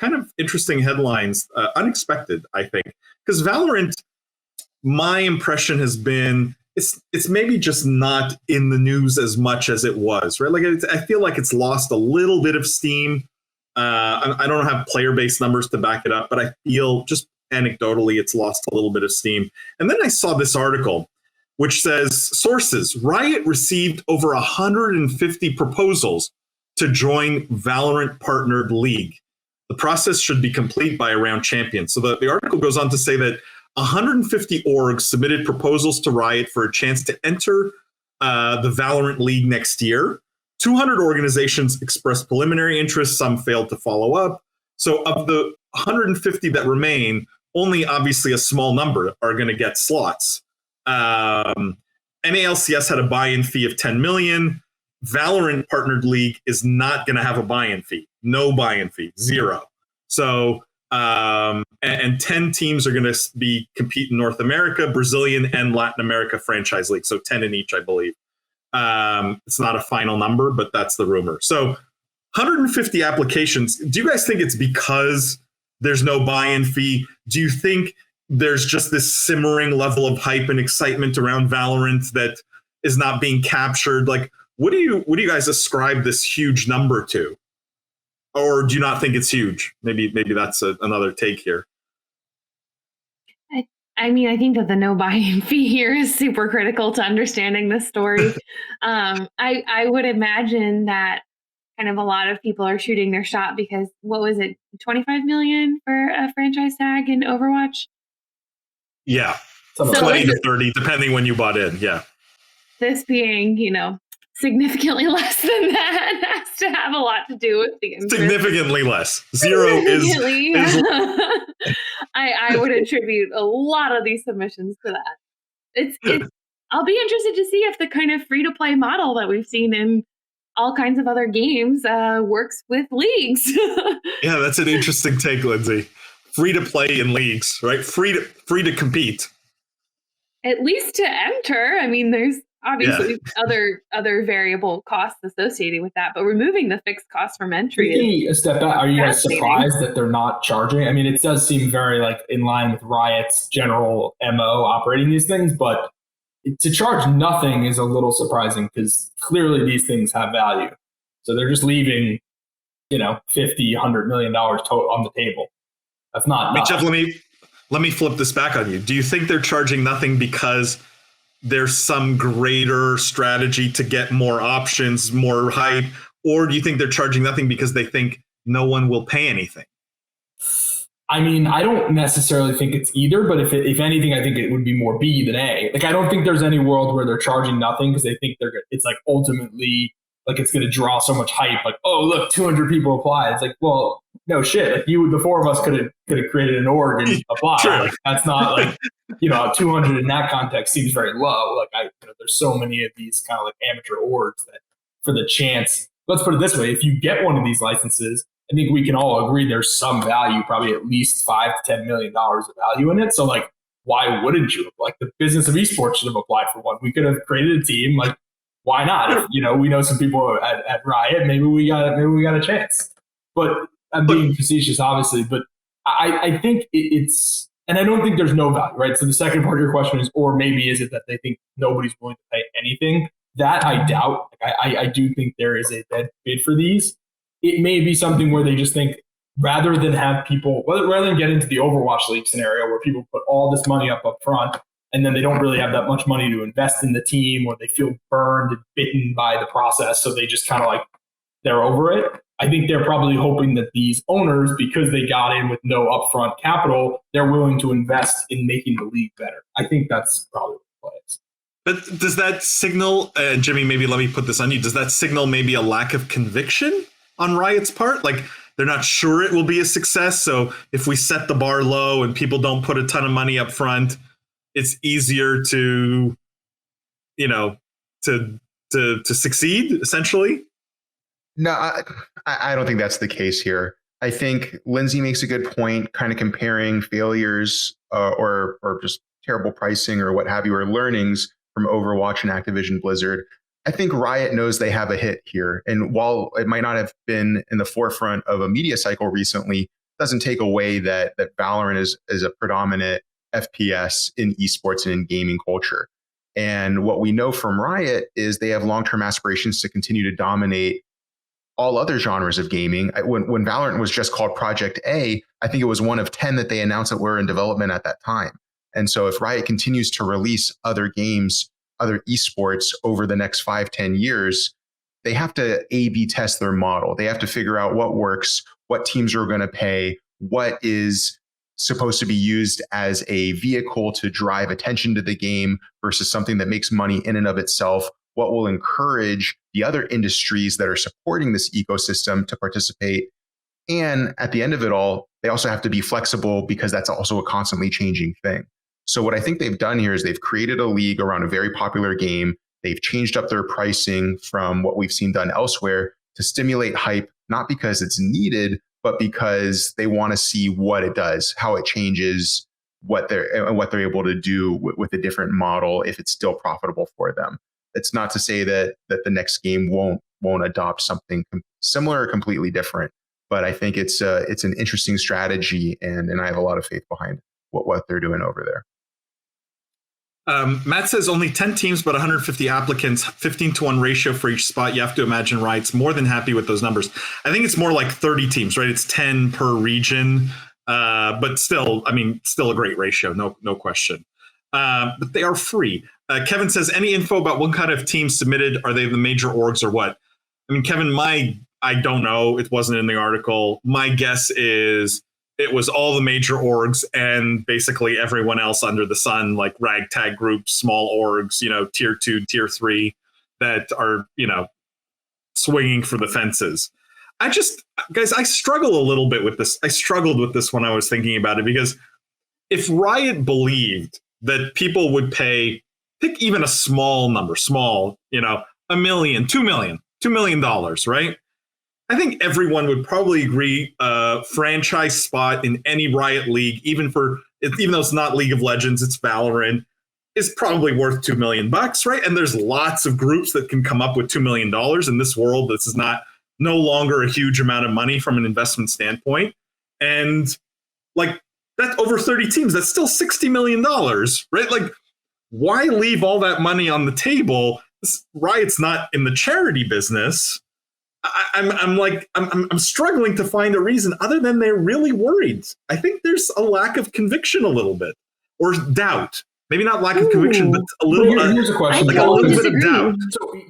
kind of interesting headlines, unexpected, I think, because Valorant, my impression has been it's maybe just not in the news as much as it was, right? Like I feel like it's lost a little bit of steam. I don't have player-based numbers to back it up, but I feel just anecdotally it's lost a little bit of steam. And then I saw this article which says, sources, Riot received over 150 proposals to join Valorant partnered league. The process should be complete by around Champions. So the article goes on to say that 150 orgs submitted proposals to Riot for a chance to enter the Valorant League next year. 200 organizations expressed preliminary interest. Some failed to follow up. So of the 150 that remain, only obviously a small number are going to get slots. NALCS had a buy-in fee of 10 million. Valorant partnered league is not going to have a buy-in fee. No buy-in fee, zero. So, and 10 teams are going to be compete in North America, Brazilian, and Latin America franchise league. So 10 in each, I believe. It's not a final number, but that's the rumor. So 150 applications. Do you guys think it's because there's no buy-in fee? Do you think there's just this simmering level of hype and excitement around Valorant that is not being captured? Like, what do you guys ascribe this huge number to? Or do you not think it's huge? Maybe that's another take here. I mean, I think that the no buy-in fee here is super critical to understanding this story. I would imagine that kind of a lot of people are shooting their shot because what was it, 25 million for a franchise tag in Overwatch? Yeah, so 20 to 30, depending when you bought in. Yeah. This being, significantly less than that has to have a lot to do with the interest. Significantly less. Zero is I would attribute a lot of these submissions to that. It's I'll be interested to see if the kind of free-to-play model that we've seen in all kinds of other games works with leagues. Yeah, that's an interesting take, Lindsay. Free to play in leagues, right? Free to compete. At least to enter. I mean, there's obviously other variable costs associated with that, but removing the fixed cost from entry. Taking a step back, are you guys surprised that they're not charging? I mean, it does seem very in line with Riot's general MO operating these things, but to charge nothing is a little surprising because clearly these things have value. So they're just leaving, $50, $100 million on the table. That's not. Jeff, let me flip this back on you. Do you think they're charging nothing because there's some greater strategy to get more options, more hype, or do you think they're charging nothing because they think no one will pay anything? I mean, I don't necessarily think it's either, but if anything, I think it would be more B than A. I don't think there's any world where they're charging nothing because they think it's ultimately it's going to draw so much hype. Oh, look, 200 people apply. It's well, no shit. The four of us could have created an org and applied. That's not 200 in that context seems very low. There's so many of these kind of amateur orgs that for the chance, let's put it this way. If you get one of these licenses, I think we can all agree there's some value, probably at least $5 to $10 million of value in it. So why wouldn't you? The Business of Esports should have applied for one. We could have created a team. Why not? If, we know some people at Riot. Maybe we got a chance. But I'm being facetious, obviously. But I think it's, and I don't think there's no value, right? So the second part of your question is, or maybe is it that they think nobody's willing to pay anything? That I doubt. I do think there is a bid for these. It may be something where they just think rather than have people, rather than get into the Overwatch League scenario where people put all this money up front and then they don't really have that much money to invest in the team, or they feel burned and bitten by the process, so they just kind of they're over it. I think they're probably hoping that these owners, because they got in with no upfront capital, they're willing to invest in making the league better. I think that's probably what it is. But does that signal, Jimmy, maybe let me put this on you, does that signal maybe a lack of conviction on Riot's part? They're not sure it will be a success, so if we set the bar low and people don't put a ton of money up front, it's easier to succeed, essentially? No, I don't think that's the case here. I think Lindsay makes a good point, kind of comparing failures or just terrible pricing or what have you, or learnings from Overwatch and Activision Blizzard. I think Riot knows they have a hit here. And while it might not have been in the forefront of a media cycle recently, doesn't take away that Valorant is a predominant FPS in esports and in gaming culture. And what we know from Riot is they have long-term aspirations to continue to dominate all other genres of gaming. When Valorant was just called Project A, I think it was one of 10 that they announced that were in development at that time. And so if Riot continues to release other games, other esports over the next 5-10 years, they have to A/B test their model. They have to figure out what works, what teams are going to pay, what is supposed to be used as a vehicle to drive attention to the game versus something that makes money in and of itself, what will encourage the other industries that are supporting this ecosystem to participate. And at the end of it all, they also have to be flexible because that's also a constantly changing thing. So what I think they've done here is they've created a league around a very popular game. They've changed up their pricing from what we've seen done elsewhere to stimulate hype, not because it's needed, but because they want to see what it does, how it changes, what they're able to do with a different model if it's still profitable for them. It's not to say that the next game won't adopt something similar or completely different, but I think it's an interesting strategy, and I have a lot of faith behind what they're doing over there. Matt says only 10 teams, but 150 applicants, 15-to-1 ratio for each spot. You have to imagine Riot's more than happy with those numbers. I think it's more like 30 teams, right? It's 10 per region, but still, still a great ratio, no question. But they are free. Kevin says, any info about what kind of teams submitted? Are they the major orgs or what? I mean, Kevin, I don't know. It wasn't in the article. My guess is it was all the major orgs and basically everyone else under the sun, like ragtag groups, small orgs, tier 2, tier 3 that are, swinging for the fences. Guys, I struggle a little bit with this. I struggled with this when I was thinking about it, because if Riot believed that people would pick even a small number, $1 million, $2 million, right? I think everyone would probably agree a franchise spot in any Riot league, even though it's not League of Legends, it's Valorant, is probably worth $2 million, right? And there's lots of groups that can come up with $2 million in this world. This is no longer a huge amount of money from an investment standpoint. And like that, over 30 teams, that's still $60 million, right? Like, why leave all that money on the table? Riot's not in the charity business. I'm struggling to find a reason other than they're really worried. I think there's a lack of conviction a little bit, or doubt. Maybe not lack of conviction, but a little. Here's a question. Like a little bit of doubt. So